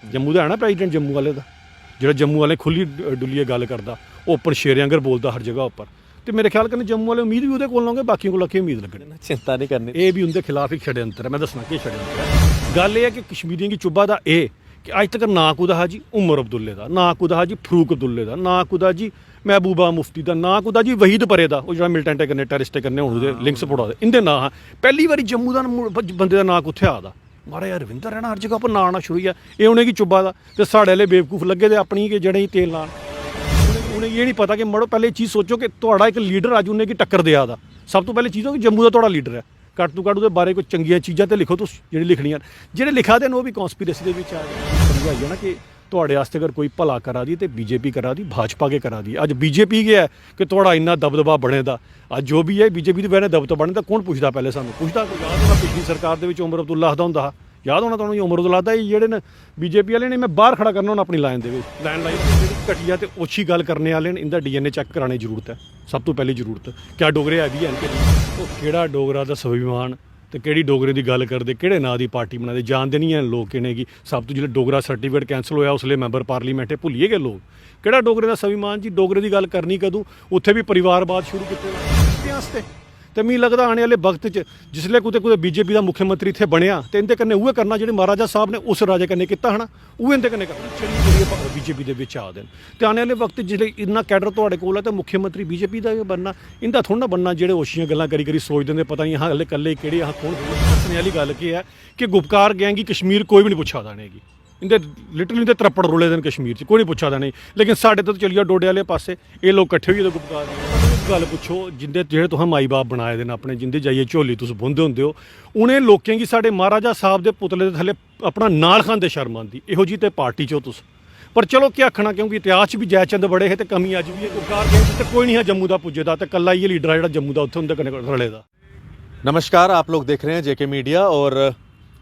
जम्मू का है ना प्रेजिडेंट जम्मू वाले का, जो जम्मू वाले खुली डुलिए गल करता, ओपन शेरे आंगर बोलता हर जगह उपर। तो मेरे ख्याल कन्नै जम्मू वाले उम्मीद भी वो कोलों बाकी को अक्खी उम्मीद लगनी, चिंता नहीं करनी। ये भी उनके खिलाफ एक षड्यंत्र है। मैं दसना कि षड्यंत्र है। गल यह है कि कश्मीरियों की चुब्बा का यह कि अज तक ना कुदा हा जी उमर अब्दुल्ले का, ना कुदा हा जी फरूक अब्दुल्ले का, ना कुदा जी महबूबा मुफ्ती का, ना कुदा जी वहीद परे का, वो जो मिलिटेंटे कन्नै टेररिस्टे कन्नै हूँ लिंक्स पड़ा इंदे ना पहली बारी जम्मू का बंदे का नां कुत्थे आता। महाराज यार रविंदर है ना हर जगह पर ना आना शुरू है, ये उन्हें चुब्बा का। तो साढ़े वाले बेवकूफ लगे थे अपनी के जड़ें ही तेल लान। उन्हें ये नहीं पता कि मड़ो पहले चीज़ सोचो कि थोड़ा एक लीडर अज उन्हें की टक्कर दिया था। सब तो पहले चीज़ हो कि जम्मू का थोड़ा लीडर है, घट तो घट उसके बारे कोई चंगिया चीज़ां तो लिखो तुस जी लिखनियां, जेह्ड़े लिखा दे वो भी कॉन्स्पिरेसी के आ गए। समझ ना कि थोड़े आस्ते अगर कोई भला करा दी तो बीजेपी करा दी, भाजपा के करा दी। अज बीजेपी गया है कि थोड़ा इन्ना दबदबा बने दा, अज जो भी है बीजेपी की वजह दबदबा बने दा। कौन पुछदा पहले सानू पुछदा? याद होना पिछली सरकार के उमर अब्दुल्ला आखदा हुंदा हा, याद होना तुहानूं उमर अब्दुल्ला आखदा जेह्ड़े न बीजेपी वाले ने मैं बाहर खड़ा करना अपनी लाइन लैन लाइन घटिया तो ओछी गल करने वाले इनका DNA चैक कराने की जरूरत है। सब तो पहली जरूरत क्या डोगरे है भी है तो केड़ा डोगरा दा स्वाभिमान तो केड़ी डोगरे की गल करते, केड़े नां की पार्टी बनाते, जानते नहीं हैं लोग किने की। सब तो जो डोगरा सर्टिफिकेट कैंसल होया उसले मैंबर पार्लीमेंट भुलिए गए लोग। केड़ा डोगरे का स्वाभिमान जी? डोगरे की गल करनी कदूं? उत्थे भी परिवारवाद शुरू किते। तो मी लगता आने वाले वक्त जिसले कुते बीजेपी का मुख्यमंत्री इत्थे बनया तो इनके कन्नै उहे करना जो महाराजा साहब ने उस राजे कन्नै किया है ना, उहे इनके कन्नै करना बीजेपी के विच आ देन। तो आने वाले वक्त जिसले इन्ना कैडर तुहाडे कोल है तो मुख्यमंत्री बीजेपी का बनना, इनका थोड़ा ना बनना जेडे ओछियां गल्लां करी सोचते हैं पता नहीं यहाँ हले कल्ले केड़े यहाँ कौन। दसने वाली गल की है कि गुपकार गैंग की कश्मीर कोई भी नहीं पुछा दा नेगी। इंदे लिटरली इंदे त्रप्पड़ रुले दिन कश्मीर कोई नहीं पुछा दा नहीं, लेकिन साढ़े तो चलिए डोडे वाले पासे ये लोग कट्ठे होइए गुपकार गल पुछो जिंदे जेह्ड़े तुसें माई बाप बनाए दे अपने, जिंदे जाइए झोली तुस बुनदे होंदे हो, उनें लोकें गी साढ़े महाराजा साहब दे पुतले दे थल्ले अपना नाल खांदे शर्म आंदी। इहो जी ते पार्टी चो तुस। पर चलो क्या आखना, क्योंकि इतिहास भी जयचंद बड़े है तो कमी अज भी है। गुपकार गैंग तो कोई नहीं है जम्मू का पुज्जे दा, ते कल्ला इयै लीडर है जिहड़ा जम्मू का उत्थे उंदे कन्नै रले दा। नमस्कार, आप लोग देख रहे हैं JK मीडिया और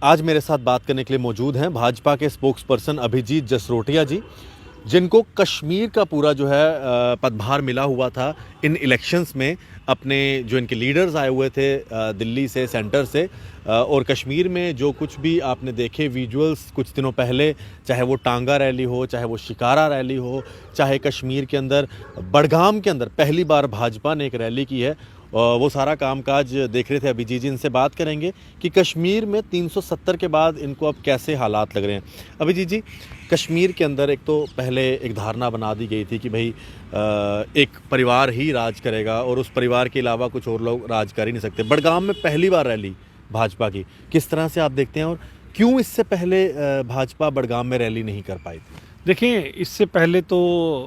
आज मेरे साथ बात करने के लिए मौजूद हैं भाजपा के स्पोक्स पर्सन अभिजीत जसरोटिया जी, जिनको कश्मीर का पूरा जो है पदभार मिला हुआ था इन इलेक्शंस में। अपने जो इनके लीडर्स आए हुए थे दिल्ली से, सेंटर से, और कश्मीर में जो कुछ भी आपने देखे विजुअल्स कुछ दिनों पहले, चाहे वो टांगा रैली हो, चाहे वो शिकारा रैली हो, चाहे कश्मीर के अंदर बड़गाम के अंदर पहली बार भाजपा ने एक रैली की है, वो सारा कामकाज देख रहे थे अभिजीत जी। इनसे बात करेंगे कि कश्मीर में 370 के बाद इनको अब कैसे हालात लग रहे हैं। अभिजीत जी, कश्मीर के अंदर एक तो पहले एक धारणा बना दी गई थी कि भाई एक परिवार ही राज करेगा और उस परिवार के अलावा कुछ और लोग राज कर ही नहीं सकते। बड़गाम में पहली बार रैली भाजपा की, किस तरह से आप देखते हैं और क्यों इससे पहले भाजपा बड़गाम में रैली नहीं कर पाई थी? देखिए, इससे पहले तो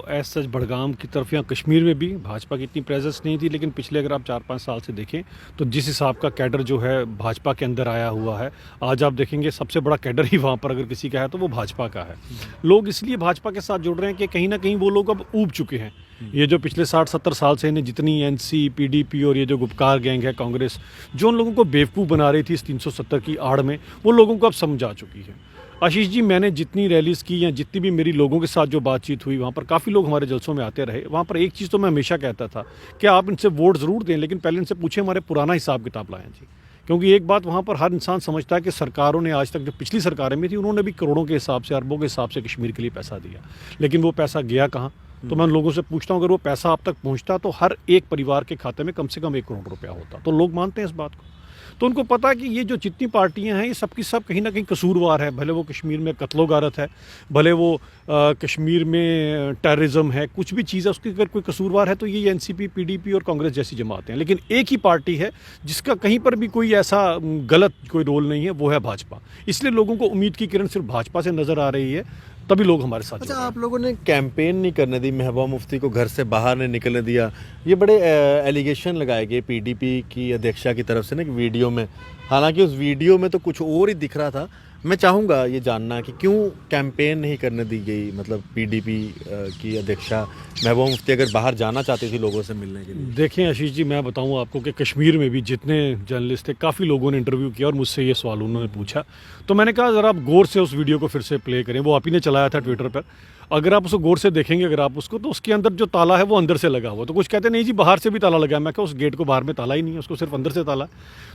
ऐसा सच बड़गाम की तरफ या कश्मीर में भी भाजपा की इतनी प्रेजेंस नहीं थी, लेकिन पिछले अगर आप 4-5 साल से देखें तो जिस हिसाब का कैडर जो है भाजपा के अंदर आया हुआ है, आज आप देखेंगे सबसे बड़ा कैडर ही वहाँ पर अगर किसी का है तो वो भाजपा का है। लोग इसलिए भाजपा के साथ जुड़ रहे हैं कि कहीं ना कहीं वो लोग अब ऊब चुके हैं। ये जो पिछले 60-70 साल से इन्हें जितनी NC, PDP और ये जो गुपकार गैंग है कांग्रेस, जो उन लोगों को बेवकूफ़ बना रही थी इस 370 की आड़ में, वो लोगों को अब समझ आ चुकी है। आशीष जी, मैंने जितनी रैलीज़ की या जितनी भी मेरी लोगों के साथ जो बातचीत हुई, वहाँ पर काफ़ी लोग हमारे जलसों में आते रहे। वहाँ पर एक चीज़ तो मैं हमेशा कहता था कि आप इनसे वोट ज़रूर दें, लेकिन पहले इनसे पूछें हमारे पुराना हिसाब किताब लाएं जी। क्योंकि एक बात वहाँ पर हर इंसान समझता है कि सरकारों ने आज तक जो पिछली सरकारें में थी उन्होंने भी करोड़ों के हिसाब से, अरबों के हिसाब से कश्मीर के लिए पैसा दिया, लेकिन वो पैसा गया कहाँ? तो मैं उन लोगों से पूछता हूँ अगर वो पैसा आप तक पहुँचता तो हर एक परिवार के खाते में कम से कम 1 करोड़ रुपया होता। तो लोग मानते हैं इस बात को। तो उनको पता है कि ये जो जितनी पार्टियां हैं ये सब की सब कहीं ना कहीं कसूरवार है। भले वो कश्मीर में कत्लो गारत है, भले वो कश्मीर में टेररिज्म है, कुछ भी चीज़ है उसकी अगर कोई कसूरवार है तो ये NCP, PDP और कांग्रेस जैसी जमातें हैं। लेकिन एक ही पार्टी है जिसका कहीं पर भी कोई ऐसा गलत कोई रोल नहीं है, वो है भाजपा। इसलिए लोगों को उम्मीद की किरण सिर्फ भाजपा से नज़र आ रही है, तभी लोग हमारे साथ। अच्छा, आप लोगों ने कैंपेन नहीं करने दी, महबूबा मुफ्ती को घर से बाहर नहीं निकलने दिया, ये बड़े एलिगेशन लगाए गए PDP की अध्यक्षा की तरफ से ना कि वीडियो में, हालांकि उस वीडियो में तो कुछ और ही दिख रहा था। मैं चाहूँगा ये जानना कि क्यों कैंपेन नहीं करने दी गई, मतलब PDP की अध्यक्षा महबूबा मुफ्ती अगर बाहर जाना चाहती थी लोगों से मिलने के लिए। देखें आशीष जी, मैं बताऊं आपको कि कश्मीर में भी जितने जर्नलिस्ट थे, काफ़ी लोगों ने इंटरव्यू किया और मुझसे ये सवाल उन्होंने पूछा। तो मैंने कहा ज़रा आप गौर से उस वीडियो को फिर से प्ले करें, वो आप ही ने चलाया था ट्विटर पर। अगर आप उसको गौर से देखेंगे अगर आप उसको, तो उसके अंदर जो ताला है वो अंदर से लगा हुआ। तो कुछ कहते नहीं जी बाहर से भी ताला लगा है, मैं कहा उस गेट को बाहर में ताला ही नहीं है, उसको सिर्फ अंदर से ताला।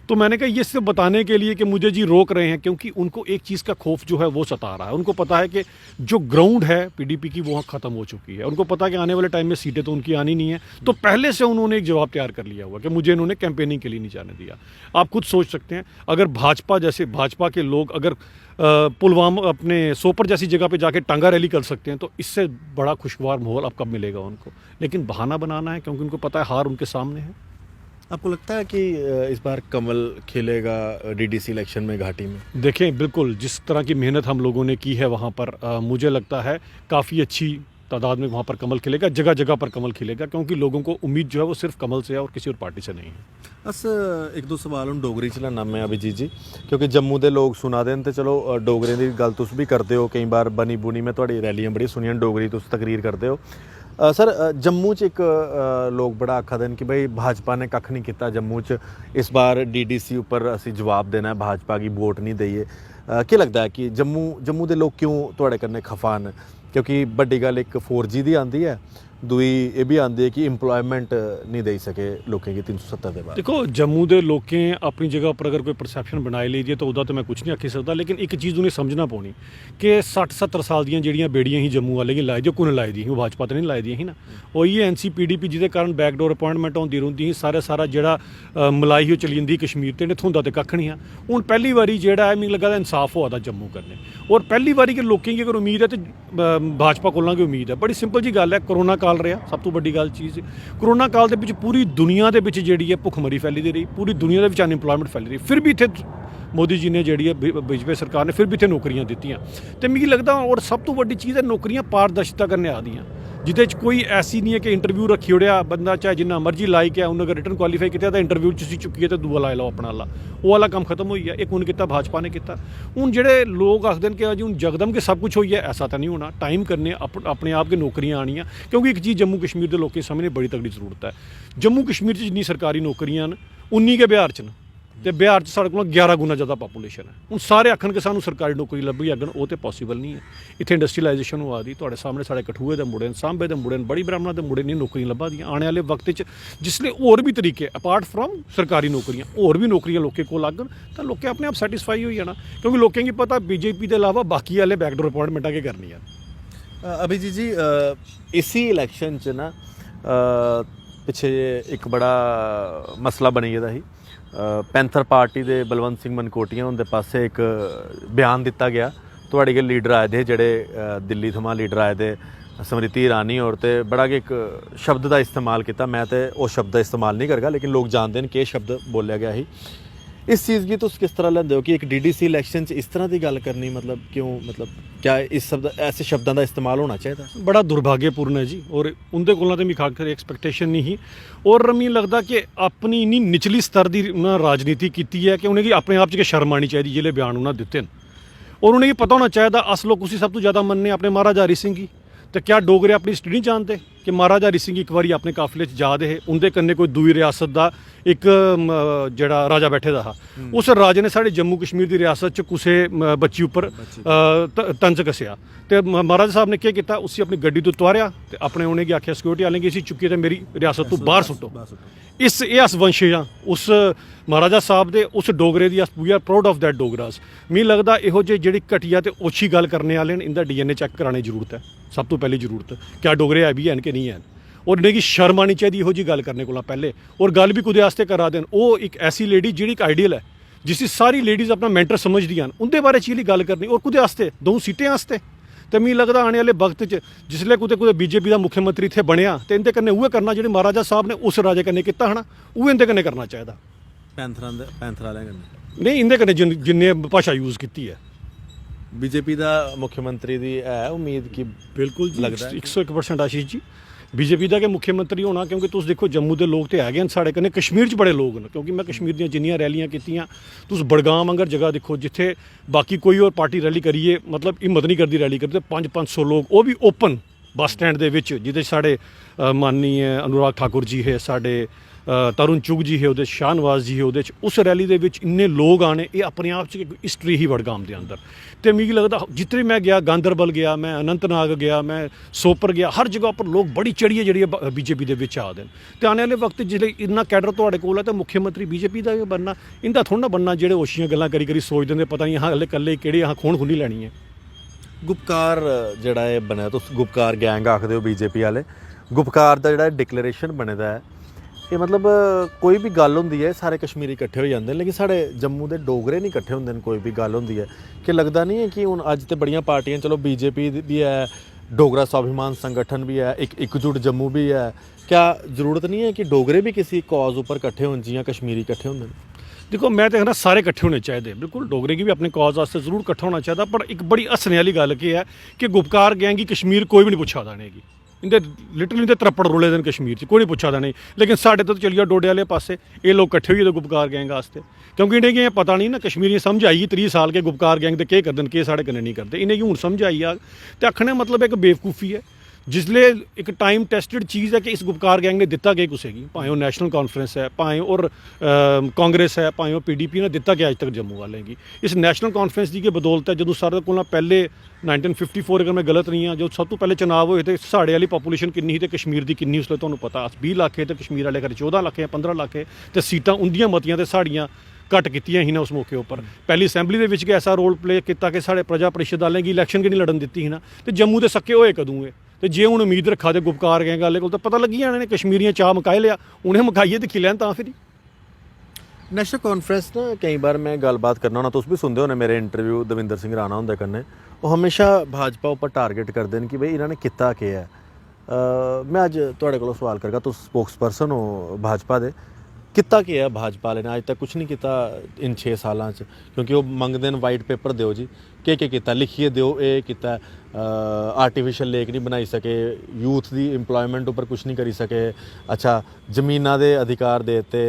तो मैंने कहा ये सिर्फ बताने के लिए कि मुझे जी रोक रहे हैं, क्योंकि उनको एक चीज़ का खौफ जो है वो सता रहा है। उनको पता है कि जो ग्राउंड है पीडीपी की वो ख़त्म हो चुकी है। उनको पता है कि आने वाले टाइम में सीटें तो उनकी आनी नहीं है, तो पहले से उन्होंने एक जवाब तैयार कर लिया हुआ कि मुझे इन्होंने कैंपेनिंग के लिए नहीं जाने दिया। आप खुद सोच सकते हैं, अगर भाजपा के लोग अगर पुलवामा अपने सोपर जैसी जगह पे जाके टांगा रैली कर सकते हैं, तो इससे बड़ा खुशगवार माहौल अब कब मिलेगा उनको। लेकिन बहाना बनाना है, क्योंकि उनको पता है हार उनके सामने है। आपको लगता है कि इस बार कमल खिलेगा डीडीसी इलेक्शन में घाटी में? देखें, बिल्कुल जिस तरह की मेहनत हम लोगों ने की है वहाँ पर मुझे लगता है काफ़ी अच्छी तादाद में वहाँ पर कमल खिलेगा, जगह जगह पर कमल खिलेगा, क्योंकि लोगों को उम्मीद जो है वो सिर्फ कमल से है और किसी और पार्टी से नहीं है। अस एक दो सवाल हूँ डोगरी च लैना मैं अभिजीत जी, क्योंकि जम्मू के लोग सुना देन तो चलो डोगरे की गल तुस भी करते हो, कई बार बनी बुनी मैं थोड़ी रैलियां बड़ी सुनियां डोगरी तुस तकरीर करते हो। सर जम्मू च एक लोग बड़ा आखा देन कि भाई भाजपा ने कख नहीं किया जम्मू च, इस बार डीडीसी उपर असी जवाब देना है, भाजपा की वोट नहीं देइए। क्या लगता है कि जम्मू के लोग क्यों थोड़े कन्नै खफा न? क्योंकि बड़ी गल एक 4G की आती है, दूई ये भी आती है कि इंप्लॉयमेंट नहीं दे सके लोगों की 370 के बाद। देखो, जम्मू के लोकें अपनी जगह पर अगर कोई परसैप्शन बनाई लीजिए तो उदा तो मैं कुछ नहीं आखी सकता, लेकिन एक चीज़ उन्हें समझना पौनी कि 60-70 साल दी जड़ियाँ बेड़ियाँ ही जम्मू वाले लाई जो कुन लाई दी ही, भाजपा तो नहीं लाई दी ही ना। वो ये NC PDP जिसके कारण बैकडोर अपॉइंटमेंट होंदी रौंदी ही, सारा जड़ा मलाई ही चली जंदी कश्मीर ते थोंदा तो कख नहीं है। हूँ पहली बारी जेड़ा है मिगी लगा इंसाफ होआ दा जम्मू करने, और पहली बारी कि लोकें की अगर उम्मीद है तो भाजपा कोलों की उम्मीद है। बड़ी सिंपल जी गल है, कोरोना काल रहा सब तो बड़ी गल चीज़। कोरोना काल के पूरी दुनिया के जी है भुखमरी फैली दी रही, पूरी दुनिया के अनएम्पलॉयमेंट फैली रही, फिर भी इतने मोदी जी ने जी है बीजेपी सरकार ने फिर भी इतने नौकरियां दित्तियां। तो मिगी लगता और सब तो बड़ी चीज़ है नौकरियां पारदर्शिता करने आ दियां, जिदे कोई ऐसी नहीं है कि इंटरव्यू रखी ओड़िया बंदा चाहे जिन्ना मर्जी लाइक है उन्हें अगर रिटर्न क्वालीफाई किया तो इंटरव्यू च चुकी तो दूआ लाई लो अपना ला, वो वाला काम खत्म हो गया। एक उन्हें किया भाजपा ने किया। हूँ जेडे लोग आखते हैं कि अज हूँ जगदम के सब कुछ हो गया, ऐसा तो नहीं होना। टाइम करने अपने आप के नौकरियां आनियाँ, क्योंकि एक चीज़ जम्मू कश्मीर के लोगों के सामने बड़ी तगड़ी जरूरत है। जम्मू कश्मीर जिन्नी सरकारी नौकरियां उन्नी के बिहार च न, तो बिहार साढ़े को 11 गुना ज़्यादा पापूलेशन है। हूँ सारे आखन के सानू सरकारी नौकरी लभी अगन, वो तो पॉसीबल नहीं है। इतने इंडस्ट्रीलाइजेशन हुआ दी, थोड़े सामने साढ़े कठुए के मुड़े, सांबे के मुड़े, बड़ी ब्राह्मणा के मुड़े नहीं नौकरियां लभा दी। आने वाले वक्त जिसले होर भी तरीके अपार्ट फ्रॉम सरकारी नौकरियां होर भी नौकरियां लोगों को लगन तो लोग अपने आप सैटिस्फाई हो जाना, क्योंकि लोगों की पता बीजेपी के अलावा बाकी वाले बैकडोर अपॉइंटमेंटा के करनी है। अभिजीत जी इसी इलैक्शन च ना पिछे एक बड़ा मसला बनी गया ही, पैंथर पार्टी के बलवंत सिंह मनकोटिया उनके पासे एक बयान दिता गया, थोड़े के लीडर आए थे जेडे दिल्ली थमां लीडर आए थे स्मृति ईरानी और ते बड़ा एक शब्द का इस्तेमाल किया। मैं तो उस शब्द का इस्तेमाल नहीं करगा, लेकिन लोग जानते हैं कि शब्द बोलिया गया ही। इस चीज़ की तुम किस तरह लेंदे हो कि एक डीडीसी इलैक्शन इस तरह की गल करनी, मतलब क्यों, मतलब क्या इस शब्द ऐसे शब्दों का इस्तेमाल होना चाहिए? बड़ा दुर्भाग्यपूर्ण है जी, और उनके कोलों तो मिगी खाकर एक्सपैक्टेशन नहीं ही। और मिगी लगता कि अपनी इन्नी निचली स्तर की उन्हें राजनीति की है कि उन्हें अपने आप च शर्म आनी चाहिए जिले बयान उन्हें दिते हैं, और उन्हें पता होना चाहिए अस लोग उसी सब तो ज़्यादा मनने अपने महाराजा हरी सिंह की। तो क्या डोगरे अपनी हिस्ट्री नहीं जानते कि महाराजा हरी सिंह एक बार अपने काफिले जा दे हे, उनके कन्नै कोई दूई रियासत का एक जड़ा राजा बैठे दा हा, उस राजे ने साढ़े जम्मू कश्मीर की रियासत च कुसै बच्ची उपर तंज कसया, तो महाराजा साहब ने क्या किया, उसी अपनी गड्डी तो उतारिया तो अपने उन्हें आख्या सिक्योरिटी आलें कि इसी चुकी तो मेरी रियासत तो बाहर सुट्टो। इस ये अस वंशज हाँ उस महाराजा साहब दे, उस डोगरे दी, we are proud of that Dogras. मिगी लगता इहो जे जिहड़ी घटिया ते ओछी गल करने वाले इनका DNA चैक कराने की जरूरत है, सब तो पहली जरूरत। क्या डोगरे है भी हैं कि नहीं है, और इन्हें शर्म आनी चाहिए इहो जी गल करने को पहले, और गल भी कुदे आस्ते करा देन। वो एक ऐसी लेडी जी एक आइडियल है जिसी सारी लेडीज़ अपना मैंटर समझदियां, उनके बारे च गल करनी, और कुदे आस्ते 2 सीटें आस्ते। तो मिगी लगता आने वाले वक्त जिसले कुते बीजेपी का मुख्यमंत्री इत्थे बनया तो इनके कन्नै उहे करना जो महाराजा साहब ने उस राजे कन्नै किया है, उहे इनके कन्नै करना चाहिए। पैंथर वाले नहीं, इनके कन्नै जिन्ने भाषा यूज़ की है। बीजेपी का मुख्यमंत्री की है उम्मीद कि बिल्कुल लगता 101% आशीष जी बीजेपी का के मुख्यमंत्री होना, क्योंकि तुम देखो जम्मू के लोग तो है साढ़े कन्नै, कश्मीर बड़े लोग न, क्योंकि मैं कश्मीर दी जिन्नियां रैलियां कीतियां, तुस बड़गाम अंगर जगह देखो जिथे बाकी कोई और पार्टी रैली करिए मतलब हिम्मत नहीं करती रैली करते, 500 लोग वो भी ओपन बस स्टैंड के जिदे साढ़े माननीय अनुराग ठाकुर जी है, साढ़े ਤਰੁਣ ਚੁਗ ਜੀ ਹੈ ਉਹਦੇ 'ਚ, ਸ਼ਾਹਨਵਾਜ਼ ਜੀ ਹੈ ਉਹਦੇ 'ਚ, ਉਸ ਰੈਲੀ ਦੇ ਵਿੱਚ ਇੰਨੇ ਲੋਕ ਆਣੇ, ਇਹ ਆਪਣੇ ਆਪ 'ਚ ਇੱਕ ਹਿਸਟਰੀ ਹੀ ਵਡਗਾਮ ਦੇ ਅੰਦਰ। ਤੇ ਮੈਨੂੰ ਲੱਗਦਾ ਜਿੱਥੇ ਮੈਂ ਗਿਆ, ਗਾਂਦਰਬਲ ਗਿਆ, ਮੈਂ ਅਨੰਤਨਾਗ ਗਿਆ, ਮੈਂ ਸੋਪਰ ਗਿਆ, ਹਰ ਜਗ੍ਹਾ ਉੱਪਰ ਲੋਕ ਬੜੀ ਚੜੀਏ ਜਿਹੜੀ ਬੀਜੇਪੀ ਦੇ ਵਿੱਚ ਆ ਦੇਣ। ਤੇ ਆਉਣ ਵਾਲੇ ਵਕਤ ਜਿਹੜੇ ਇੰਨਾ ਕੈਡਰ ਤੁਹਾਡੇ ਕੋਲ ਹੈ ਤਾਂ ਮੁੱਖ ਮੰਤਰੀ ਬੀਜੇਪੀ ਦਾ ਬਣਨਾ, ਇਹਦਾ ਥੋੜ੍ਹਾ ਨਾ ਬਣਨਾ ਜਿਹੜੇ ਹੋਸ਼ੀਆਂ ਗੱਲਾਂ ਕਰੀ ਸੋਚਦੇ ਨੇ ਪਤਾ ਨਹੀਂ ਹਾਂ ਇਕੱਲੇ ਕਿਹੜੇ ਖੂਨ ਖੁੱਲੀ ਲੈਣੀ ਹੈ। ਗੁਪਕਾਰ ਜਿਹੜਾ ਇਹ ਬਣਿਆ, ਤੁਸੀਂ ਗੁਪਕਾਰ ਗੈਂਗ ਆਖਦੇ ਹੋ ਬੀਜੇਪੀ ਵਾਲੇ, ਗੁਪਕਾਰ ਦਾ ਜਿਹੜਾ ਡਿਕਲੇਰੇਸ਼ਨ ਬਣਦਾ ਹੈ, ਇਹ ਮਤਲਬ ਕੋਈ ਵੀ ਗੱਲ ਹੁੰਦੀ ਹੈ ਸਾਰੇ ਕਸ਼ਮੀਰੀ ਇਕੱਠੇ ਹੋ ਜਾਂਦੇ ਨੇ, ਲੇਕਿਨ ਸਾਡੇ ਜੰਮੂ ਦੇ ਡੋਗਰੇ ਨਹੀਂ ਇਕੱਠੇ ਹੁੰਦੇ ਨੇ। ਕੋਈ ਵੀ ਗੱਲ ਹੁੰਦੀ ਹੈ ਕਿ ਲੱਗਦਾ ਨਹੀਂ ਹੈ ਕਿ ਹੁਣ ਅੱਜ ਤੇ ਬੜੀਆਂ ਪਾਰਟੀਆਂ, ਚਲੋ ਬੀਜੇਪੀ ਵੀ ਹੈ, डोगरा स्वाभिमान संगठन भी है, एक एकजुट जम्मू भी है, क्या जरूरत नहीं है कि डोगरे भी किसी कॉज उपर इकट्ठे होने जियां कश्मीरी इकट्ठे होंगे? देखो मैं तो कहना सारे इकट्ठे होने चाहिए, बिल्कुल डोगरे की भी अपने कॉज वास्ते जरूर इकट्ठा होना चाहिए, पर एक बड़ी हसने वाली गल की है कि गुपकार गैंग की कश्मीर कोई भी नहीं पुछा देगी, इंदे लिटरली इंदे त्रप्पड़ रुले दिन कश्मीर च कोई नहीं पुछा देने। लेकिन साढ़े तो चलिए डोडे वाले पासे ये लोग इकट्ठे हुए गुपकार गैंग वास्ते, क्योंकि इन्हें ये पता नहीं ना, कश्मीरी समझ आई 30 साल के गुपकार गैंग के करते के साढ़े कन्नै नहीं करते, इन्हें हूँ समझ आई आ। तो आखने मतलब एक बेवकूफ़ी है, जिसले एक टाइम टेस्टिड चीज़ है कि इस गुपकार गैंग ने दिता गया कुछ है, भाएं वो नेशनल कॉन्फ्रेंस है, भाएं और कांग्रेस है, भाएं वो PDP ने दिता गया अज तक जम्मू वाले की। इस नेशनल कॉन्फ्रेंस की बदौलत है जो सारे को पहले 1954 अगर मैं गलत नहीं हाँ, जो सब तो पहले चुनाव होए थे साढ़े वाली पॉपूलेशन किन्नी ही, कश्मीर की किन्नी उसले तुहानूं पता 20 लाख है, तो कश्मीर वाले घर 14 लाख है, 15 लाख है, तो सीटां उन्दियां मतियां ते साड़ियां घट कीतियां ही ना उस मौके उपर। पहली असैंबली दे विच ऐसा रोल प्ले किया कि साढ़े प्रजा परिषद वाले की इलैक्शन की नहीं लड़न दी ही ना, तो जम्मू के सक्के होए कदों है। तो जे हुण उम्मीद रखा तो गुपकार गैंग वाले को तो पता लगी जाने ने कश्मीरियां चाह मुकाए लिया, उन्हें मुकाइए तो खिलैन तां फिर नेशनल कॉन्फ्रेंस ना कई बार मैं गलबात करना होना, तुम भी सुनते होने मेरे इंटरव्यू दविंदर सिंह राणा होंदे कन्नै, वो हमेशा भाजपा उपर टारगेट करते हैं कि भाई इन्होंने किता क्या है। मैं अज तुहाडे कोलों सवाल करगा, तुस स्पोक्स पर्सन हो भाजपा दे, किता क्या है भाजपा वाले ने अज तक कुछ नहीं किया इन 6 सालों च, क्योंकि वो मंगते हैं वाइट पेपर दो जी, के किया लिखिए दो, ये किया आर्टिफिशियल लेक नहीं बनाई सके, यूथ की इंप्लॉयमेंट उपर कुछ नहीं करी सके, अच्छा जमीना के अधिकार देते,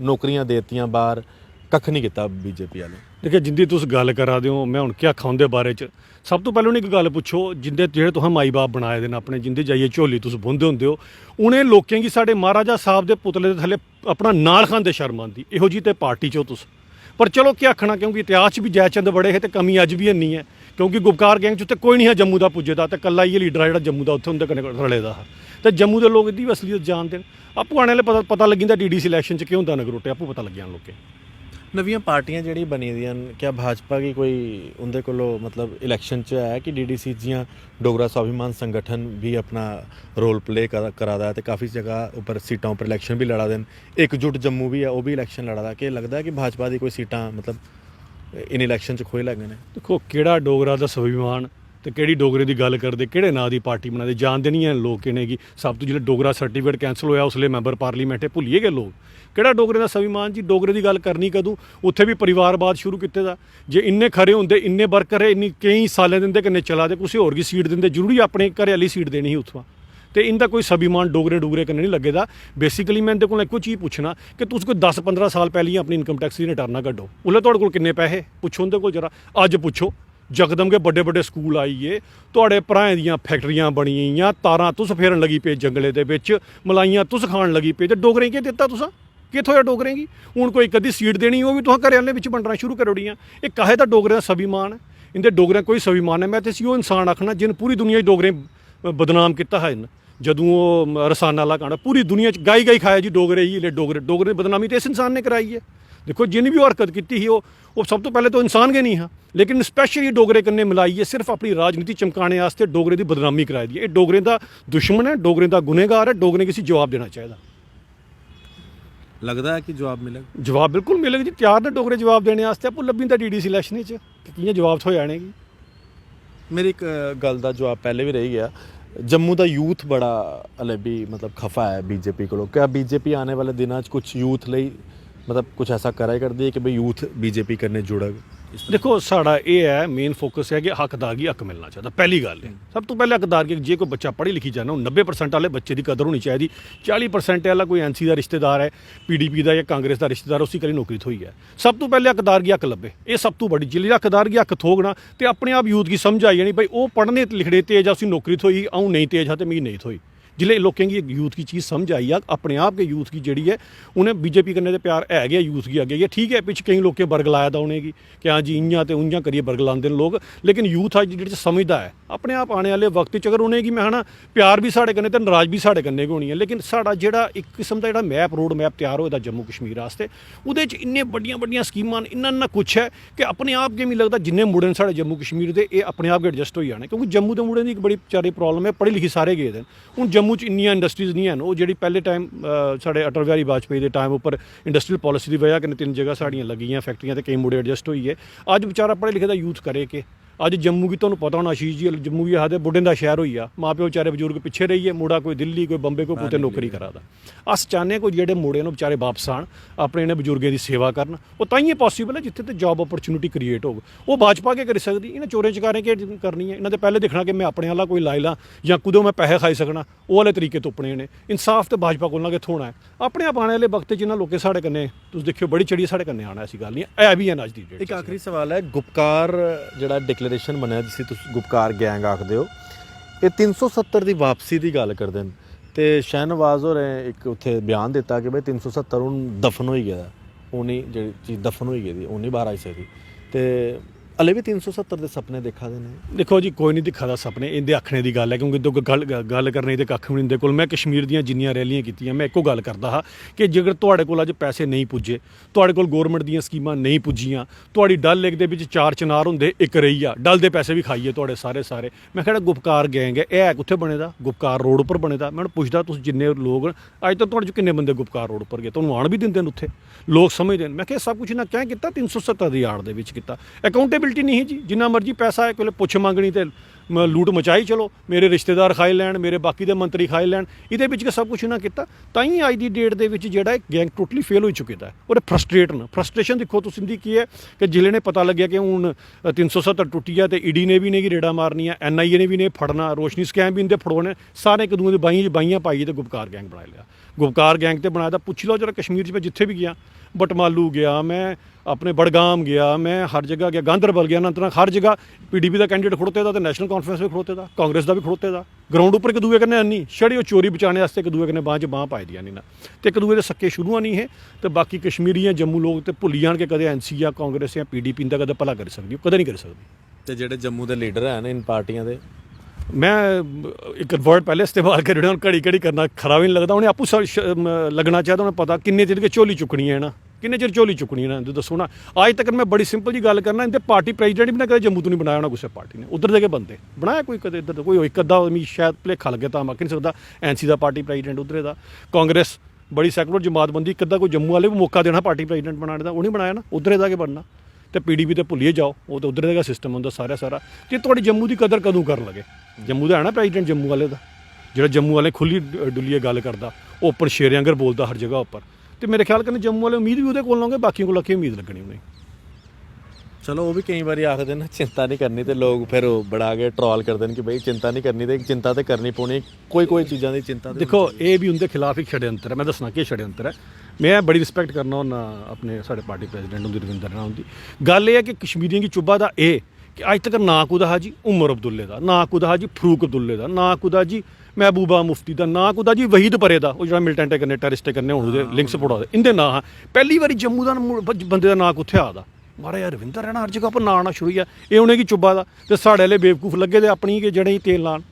नौकरियां देतियां बाहर, कख नहीं किया बीजेपी वाले। देखिए जिंदी तुस गल करा दो, मैं हुण क्या आखां उहदे बारे च, सब तो पहले उन्हें एक गल पुछो, जिंदे जेह्ड़े तुसें माई बाप बनाए दे अपने, जिंदे जाइए झोली तुस बुनदे हुंदे हो, उन्हें लोकें की साढ़े महाराजा साहब के पुतले दे थल्ले अपना नाल खांदे शर्म आंदी, इहो जी ते पार्टी चो तुस। पर चलो क्या आखना, क्योंकि इतिहास भी जयचंद बड़े है तो कमी अज भी नहीं है, क्योंकि गुपकार गैंग च कोई नहीं है जम्मू का पुज्जे दा, ते कल्ला ही लीडर है जिहड़ा जम्मू का उत्थे उंदे कन्नै रले दा, ते जम्मू के लोग इहदी असलियत जानते हैं। आपू आने वाले पता लगी जंदा DDC इलैक्शन च क्यों होंदा नगरोटे, आपू पता लग जान लोकें। नवीं पार्टियां जिहड़ी बनी दियां, क्या भाजपा की कोई उनके कोलो मतलब इलैक्शन च है कि DDC जियां डोगरा स्वाभिमान संगठन भी अपना रोल प्ले करा दा है, तो काफ़ी जगह उपर सीटां उपर इलैक्शन भी लड़ा देन, एकजुट जम्मू भी है वो भी इलैक्शन लड़ा दा, कि लगता है कि भाजपा की कोई सीटां मतलब इन इलैक्शन च खोए लगे ने? देखो किहड़ा डोगरा दा स्वाभिमान तो किहड़ी डोगरे की गल करते, किहड़े नां की पार्टी बनाते, जानते नहीं है लोग इन्हें की। सब तो जो डोगरा सर्टिफिकेट कैंसल होया उसले मैंबर पार्लीमेंट है, भुलिए गए लोग किहड़ा डोगरे का स्वाभिमान जी। डोगरे की गल करनी कदों, उत्थे भी परिवारवाद शुरू किते दा, जे इन्ने खरे होंदे, इन्ने वर्कर है, इन्नी कई सालें दिंदे कन्नै चला दे, कुछ होर की सीट दिंदे, जरूरी अपने घरे वाली सीट देनी ही उत्थों, तो इनका कोई स्वाभिमान डोगरे कन्नै नहीं लगे दा। बेसिकली मैं इहदे कोल इक्को चीज़ पुछना कि तुस कोई 10-15 साल पहले अपनी इनकम टैक्स की रिटर्न कड्डो, उसले तुहाडे कोल किन्ने पैसे पुछो उंदे कोल जरा, अज पुछो जकदम के बड़े बड़े स्कूल आइए, तुहाडे भराएं दियां फैक्ट्रियां बनियां, तारां तुस फेरन लगी पे जंगले दे विच, मलाइयां तुस खाण लगी पे, ते डोगरें केह् दित्ता तुसां, कित्थों होया डोगरें गी? हुण कोई कदी सीट देनी वो भी तुहां घरे आह्लें विच बंडना शुरू करी ओड़ियां। एह् काहे दा डोगरें दा स्वाभिमान है? इंदे डोगरें कोई स्वाभिमान है? मैं ते इसी ओह् इंसान आखना जिन पूरी दुनिया च डोगरें बदनाम कीता है इन, जदूं ओह् रसाना आह्ला गाना पूरी दुनिया च गाई खाया जी, डोगरे ही ले डोगरे बदनामी तो इस इंसान ने कराई है। देखो जिन भी हरकत की ही वो सब तो पहले तो इंसान गै नहीं हा, लेकिन स्पैशली डोगरे कन्नै मिलाइयै सिर्फ अपनी राजनीति चमकाने वास्ते डोगरे की बदनामी कराई दी है। डोगरें का दुश्मन है, डोगरें का गुनहगार है, डोगरें किसी जवाब देना चाहिए। लगता है कि जवाब मिलेगा? जवाब बिल्कुल मिलेगा जी, तैयार ने डोगरे जवाब देने वास्ते, आपको लब्भी दा DDC इलैक्शन च कि'यां जवाब थ्होई जाने गी। मेरी एक गल का जवाब पहले भी रही गया, जम्मू का यूथ बड़ा हले भी मतलब खफा है बीजेपी को। क्या बीजेपी आने वाले दिनों कुछ यूथ लई मतलब कुछ ऐसा करा कर दी है कि भाई यूथ बीजेपी करने जुड़े? देखो साड़ा ये है मेन फोकस है कि हकदार की हक मिलना चाहिए, पहली गल है। सब तो पहले हकदार की जे कोई बच्चा पढ़ी लिखी जाना, 90% वाले बच्चे की कदर होनी चाहिए, 40% वाला कोई NC का रिश्तेदार है, PDP का या कांग्रेस का रिश्तेदार, उसी करी नौकरी थोई है। सब तो पहले हकदार की हक लभे, ये सब तो बड़ी जिले हकदार की हक थोगना, तो अपने आप यूथ की समझ आई जानी भाई वो पढ़ने लिखने तेज है, उसी नौकरी थोई, आऊँ नहीं तेज है तो मिगी नहीं थोई, जिले लोकें गी यूथ की चीज़ समझ आई आ अपने आप के यूथ की जेह्ड़ी है उन्हें बीजेपी कन्नै ते प्यार है गै यूथ गी अग्गे ठीक है पिछ केईं लोकें बर्ग लाया दा उ'नेंगी कि हाँ जी इ'यां ते उ'यां करियै बर्ग लांदे न लोग लेकिन यूथ अज्ज जेह्ड़े समझदा है अपने आप आने आह्ले वक्त च अगर उ'नेंगी मैं ना प्यार भी साढ़े कन्नै ते नराज भी साढ़े कन्नै गै होनी है लेकिन साढ़ा जेह्ड़ा इक किस्म दा जेह्ड़ा मैप रोड मैप त्यार होए दा जम्मू कश्मीर आस्ते उहदे च इन्ने बड्डियां बड्डियां स्कीमां न इन्ना कुछ है कि अपने आप गै मिगी लगदा जिन्ने मुड़े न साढ़े जम्मू कश्मीर दे एह् अपने आप गै एडजस्ट होई जाने क्योंकि जम्मू दे मुड़ें दी इक बड़ी बेचारी प्रॉब्लम है पढ़ी लिखी सारे गेदे न हून जम्मू च इन्नियां इंडस्ट्रीज नहीं हैन ओह् जेह्ड़ी पैह्ले टाइम साढ़े अटल बिहारी वाजपेयी दे टाइम उप्पर इंडस्ट्रियल पॉलिसी दी वजह कन्नै 3 जगह साढ़ियां लग्गियां फैक्ट्रियां ते केईं मुड़े एडजस्ट होई गे अज्ज बेचारा पढ़े लिखे दा यूथ करे के अज्ज जम्मू की तुहानूं पता होना आशीष जी जम्मू भी आखदे बुड्ढें दा शहर होई गेआ माँ प्यो बेचारे बजुर्ग पिच्छे रेहिए मुड़ा कोई दिल्ली कोई बंबे कोई कुतै नौकरी करा दा अस चाहने कोई जेह्ड़े मुड़े न बेचारे वापस आन अपने इ'नें बजुर्गें दी सेवा करन ओह् ताइयें पॉसिबल है जित्थे ते जॉब अपॉर्चुनिटी क्रिएट होग ओह् भाजपा गै करी सकदी इ'नें चोरें चकारें केह् करनी है इ'नें ते पैह्ले दिक्खना कि मैं अपने आह्ला कोई लाई लां जां कुदै मैं पैसे खाई सकना ओह् आह्ले तरीके तुप्पने ने इंसाफ ते भाजपा कोला गै थ्होना है अपने आप आने आह्ले वक्त च जिन्हां लोकें साढ़े कन्नै तुस दिक्खियो बड़ी चढ़ियै साढ़े कन्नै आना ऐसी गल्ल नहीं है भी है अज्ज दी डेट एक आखिरी सवाल है गुपकार ਜਿਹੜਾ ਡਿਕਲੇਰੇਸ਼ਨ ਬਣਿਆ ਜਿਸ ਤੁਸੀਂ ਗੁਪਕਾਰ ਗੈਂਗ ਆਖਦੇ ਹੋ ਇਹ 370 ਦੀ ਵਾਪਸੀ ਦੀ ਗੱਲ ਕਰਦੇ ਨੇ ਤੇ ਸ਼ਹਿਨਵਾਜ਼ ਹੋਰੇ ਇੱਕ ਉੱਥੇ ਬਿਆਨ ਦਿੱਤਾ ਕਿ ਬਈ 370 ਹੁਣ ਦਫਨ ਹੋਈ ਗਿਆ ਉਹ ਨਹੀਂ ਜਿਹੜੀ ਚੀਜ਼ ਦਫਨ ਹੋਈ ਗਈ ਉਹ ਨਹੀਂ ਬਾਹਰ ਆਈ ਸਕਦੀ ਤੇ ਹਲੇ ਵੀ 370 ਦੇ ਸੁਪਨੇ ਦੇਖਾ ਦੇ ਨੇ देखो जी कोई नहीं दिखा दा सपने इंदे आखने की गल है क्योंकि दो गल करने ते कक्ख भी नहीं इंदे कोल मैं कश्मीर दियां जिन्नियां रैलियां कीतियां मैं एको गल करदा हा कि जेकर तुहाडे कोल अज पैसे नहीं पुज्जे तुहाडे कोल गौरमेंट दियां स्कीमां नहीं पुज्जियां तुहाडी डल लेक दे विच 4 चनार हुंदे एक रही आ डल दे पैसे भी खाइए तुहाडे सारे मैं कहड़ा गुपकार गैंग है यह कुत्थे बने दा गुपकार रोड उपर बने दा मैं पुछदा तुस जिन्ने लोग अज तक तुहाडे च किन्ने बंदे गुपकार रोड उपर गए तुहानूं आण भी दिंदे न उत्थे लोग समझदे न मैं कहा सब कुछ इन्हां क्या कीता 370 दी आड़ दे विच कीता अकाउंटेबिलिटी नहीं है जी जिन्ना मर्जी पैसा एक वेले पुछ मंगनी ते लूट मचाई चलो मेरे रिश्तेदार खाई लैन मेरे बाकी दे मंत्री खाई लैन इहदे विच सब कुछ इन्हां कीता ताईं अज दी डेट दे विच जेहड़ा गैंग टोटली फेल हो चुके दा और फ्रस्ट्रेट न फ्रस्ट्रेशन देखो तुस इंदी की है कि जिले ने पता लग्या कि हुण 370 टुटी है ते ईडी ने भी नहीं रेड़ा मारनी है NIA ने भी नहीं फड़ना रोशनी स्कैम भी इंदे फड़ोने सारे एक दूए दी बाइयां पाइए ते गुपकार गैंग बना लिया गुपकार गैंग ते बनाया पुछ लो जरा कश्मीर च मैं जिथे भी गया बटमालू गया मैं अपने बड़गाम गया मैं हर जगह गया गांधरबल गया अनंतनाग हर जगह PDP का कैंडिडेट खड़ोते दा ते नैशनल कॉन्फ्रेंस भी खड़ोते दा कांग्रेस का भी खड़ोते दा ग्राउंड उपर एक दूए कन्नै आनी छड़ी चोरी बचाने वास्ते एक दूए कन्नै बांह च बांह पाई दियां नहीं ना ते एक दूए दे सक्के शुरू नहीं है तो बाकी कश्मीरी जम्मू लोग ते भुल्ली जान के कदे NC या कांग्रेस या PDP इंदा कदे भला करी सकदी कदे नहीं करी सकदी ਤੇ ਜਿਹੜੇ ਜੰਮੂ ਦੇ ਲੀਡਰ ਹਨ इन ਪਾਰਟੀਆਂ ਦੇ मैं एक वर्ड पहले इस्तेमाल कर रहा हूँ घड़ी घड़ी करना खरा भी नहीं लगता उन्हें आपू लगना चाहिए उन्हें पता किन्ने चिर के झोली चुकनी है ना किन्ने चिर झोली चुकनी है ना दसो ना अज तक मैं बड़ी सिंपल जी गल करना इनके पार्टी प्रेजिडेंट भी ना कदे जम्मू तो नहीं बनाया होना किसी पार्टी ने उधर के बंदे बनाया कोई कदे इधर कोई एक अद्धा मिगी शायद भलेखा लगे तो आख नहीं सकता NC का पार्टी प्रेजिडेंट उधर का कांग्रेस बड़ी सैकुलर जमातबंदी एक अद्धा कोई जम्मू वाले भी मौका देना पार्टी प्रेजिडेंट बनाने का उन्हें बनाया ना उधर का बनना तो PDP तो भुल्लिए जाओ वो तो उधर का सिस्टम होंगे सारा जे थोड़ी जम्मू की कदर कदों कर लगे जम्मू का है ना प्रेजिडेंट जम्मू वाले का जो जम्मू वाले खुली डुलिए गल करता ओपन शेरें आंगर बोलता हर जगह उपर तो मेरे ख्याल कन्नै जम्मू वाले उम्मीद भी वो को लाओगे बाकी को उम्मीद लगनी उन्हें चलो वो भी कई बार आखते ना चिंता नहीं करनी तो लोग फिर बड़ा के ट्रॉल करते हैं कि भाई चिंता नहीं करनी तो चिंता तो करनी पौनी कोई चीज़ों की चिंता देखो ये भी उनके खिलाफ एक षड्यंत्र है मैं दसना कि षड्यंत्र है मैं बड़ी रिस्पैक्ट करना होना अपने साढ़े पार्टी प्रेजिडेंट होंदी रविंदर राणा होंदी गल ये है कि कश्मीरियों की चुब्बा दा ए कि अज तक ना कुदा हा जी उमर अब्दुल्ले दा ना कुदा हा जी फरूक अब्दुल्ले दा ना कुदा जी महबूबा मुफ्ती दा ना कुदा जी वहीद परे दा वो जो मिलिटेंटे कन्नै टेररिस्टे कन्नै हुण ओहदे लिंक्स पड़ा दे इंदे ना पहली बारी जम्मू दा बंदे दा ना कुत्थे आ दा मारा यार रविंदर रैना हर जगह पर ना आना शुरू है ये उनेंगी चुब्बा दा ते साढ़े आह्ले बेवकूफ लगे दे अपनी के जड़ें तेल लान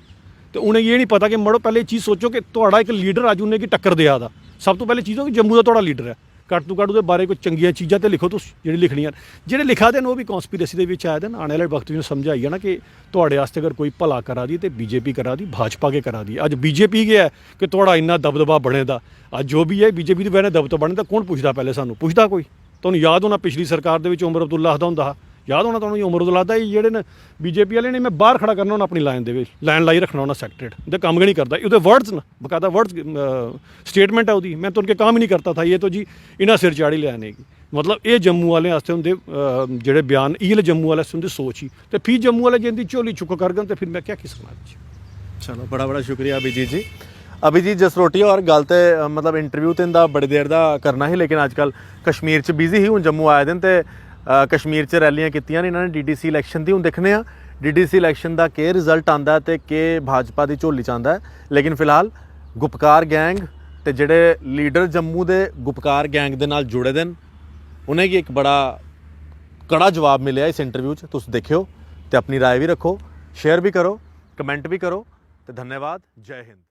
तो उनेंगी ये नहीं पता कि मड़ो पहले चीज़ सोचो कि तुहाड़ा एक लीडर अज उनेंगी टक्कर देआ दा सब तो पहले चीज़ हो कि जम्मू का तुहाड़ा लीडर है घट्ट तो घट्ट उहदे बारे कोई चंगियां चीज़ां तो लिखो तुस जेह्ड़ी लिखनियां जेह्ड़े लिखा दे न ओह् भी कॉन्स्पिरेसी दे विच आए दे न आने आह्ले वक्त च समझ आई जाना कि तुहाड़े आस्ते अगर कोई भला करा दी ते BJP करा दी भाजपा के करा दी अज BJP गै है कि तुहाड़ा इन्ना दबदबा बने दा अज जो भी है BJP दी वजह नाल दबदबा बने दा कौन पुछदा पहले सानूं पुछदा कोई तुहानूं याद होना पिछली सरकार दे विच उमर अब्दुल्ला आखदा हुंदा हा याद होना तुहानूं उमर अब्दुल्ला दा जेह्ड़े न BJP वाले ने मैं बाहर खड़ा करना होना अपनी लाइन दे विच लाइन लाई रखना होना सैक्रेट उहदे कम्म गै नहीं करदा उहदे वर्ड्स न बकायदा वर्ड्स स्टेटमेंट है उहदी मैं तो उनके काम ही नहीं करता था ये तो जी इन्हां सिर चाढ़ी ले आने की मतलब ये जम्मू वाले आस्ते उंदे जेह्ड़े बयान इ'यै जम्मू वाले आस्ते उंदी सोच ही ते फ्ही जम्मू वाले जिंदी झोली चुक करगन ते फिर मैं क्या किसना चलो बड़ा शुक्रिया अभिजीत जी अभिजीत जसरोटिया और गल ते मतलब इंटरव्यू तो इंदा बड़ी देर दा करना ही लेकिन अजकल कश्मीर च बिजी ही हुण जम्मू आए दे ते कश्मीर च रैलियां कीतियां ने इन्होंने DDC इलैक्शन दी हुण दिक्खने आ DDC इलैक्शन दा केह् रिजल्ट आंदा ते केह् भाजपा दी झोली च आंदा है लेकिन फिलहाल ਗੁਪਕਾਰ ਗੈਂਗ ਤੇ ਜਿਹੜੇ ਲੀਡਰ ਜੰਮੂ ਦੇ ਗੁਪਕਾਰ ਗੈਂਗ ਦੇ ਨਾਲ ਜੁੜੇ ਦੇ ਨੇ ਉਹਨੇ ਕੀ ਇੱਕ ਬੜਾ ਕੜਾ ਜਵਾਬ ਮਿਲਿਆ ਇਸ ਇੰਟਰਵਿਊ 'ਚ। ਤੁਸੀਂ ਦੇਖਿਓ ਤੇ ਆਪਣੀ ਰਾਏ ਵੀ ਰੱਖੋ, ਸ਼ੇਅਰ ਵੀ ਕਰੋ, ਕਮੈਂਟ ਵੀ ਕਰੋ ਤੇ ਧੰਨਵਾਦ। ਜੈ ਹਿੰਦ।